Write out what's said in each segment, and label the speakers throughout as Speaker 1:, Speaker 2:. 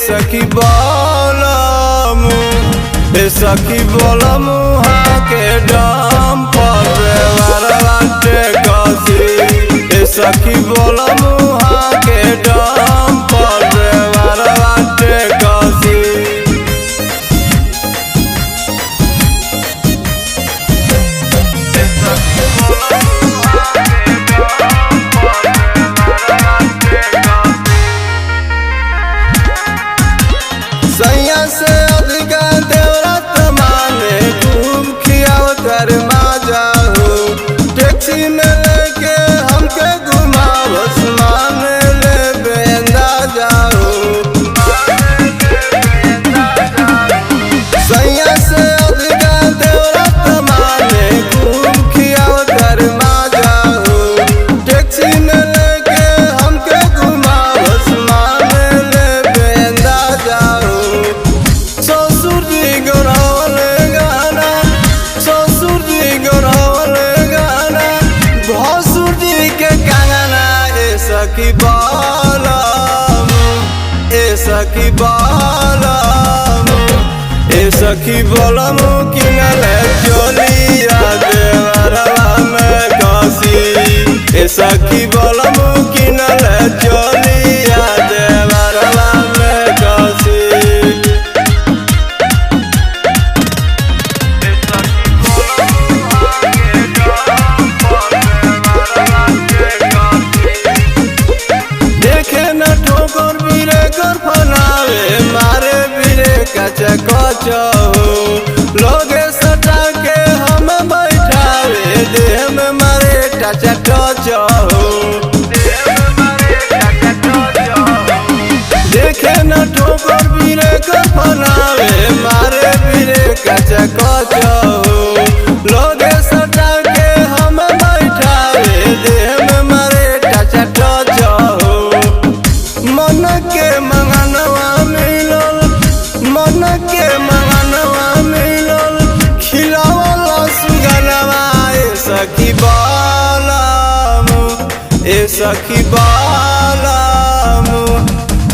Speaker 1: सखी बोलमु ए सखी बोलमु के डम पर वाटे कसी ए सखी बोलमु के डम पर वाटे कसी सैया से अधिका देवरत माने घूम खियाव कर माजा हो टैक्सी में लेके हमके घुमावस माने ले बेंदा जाओ सैया से अधिका देवरत माने घूम खियाव कर माजा हो टैक्सी में लेके हमके घुमावस माने ले बेंदा जाओ ससुर जी गौरवले गाना ससुर जी गौरवले गाना भसुर जी के कंगना ए सखी बोलमु ए सखी बोलमु ए सखी बोलमु किनले चोलिया देवरवा में कसी ए सखी बोलमु किनले चोलिया देवरवा में कसी देखे न ठोकर बीरे कर फनावे मारे बीरे कचा कच हो लोगे सटा के हम बैठावे देह में मारे टचा टच हो देखे न ठोकर बीरे कर फनावे मारे बीरे कचा कच हो लोगे सटा के हम बैठावे देह में मारे टचा टच हो मन के मंगनवा मिलल मन के मंगनवा मिलल खिलावला सुगनवा ए सखी बोलमु ए सखी बोलमु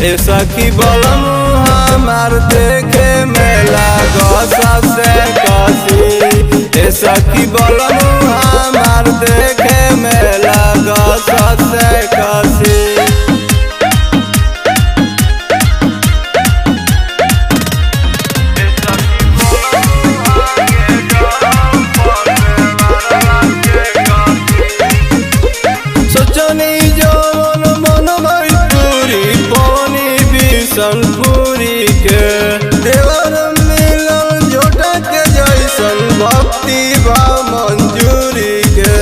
Speaker 1: ए सखी बोलमु हमार देखे में लागस से कसी ए सखी बोलमु हमार देखे में लागस से कसी सोचनी जवन मन भैपुरी पवनी बिशनपुरी के देवर मिलन जोटा के जैसन भक्ति भाव मंजूरी के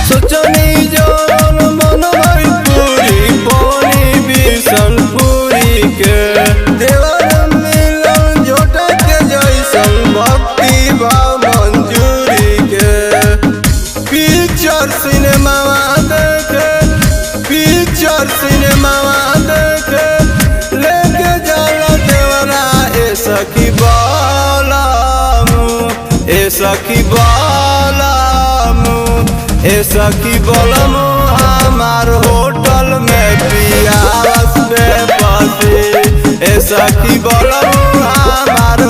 Speaker 1: सोचनी जवन मन भैपुरी पवनी बिशनपुरी के देवर मिलन जोटा के जैसन भक्ति भाव मंजूरी के पिक्चर सिनेमा देखे पिक्चर सिनेमा देखे लेके जाला देवरा ए सखी बोलमु ए सखी बोलमु ए सखी बोलमु हमार होटल में पियास पे पसी ए सखी बोलमु हमार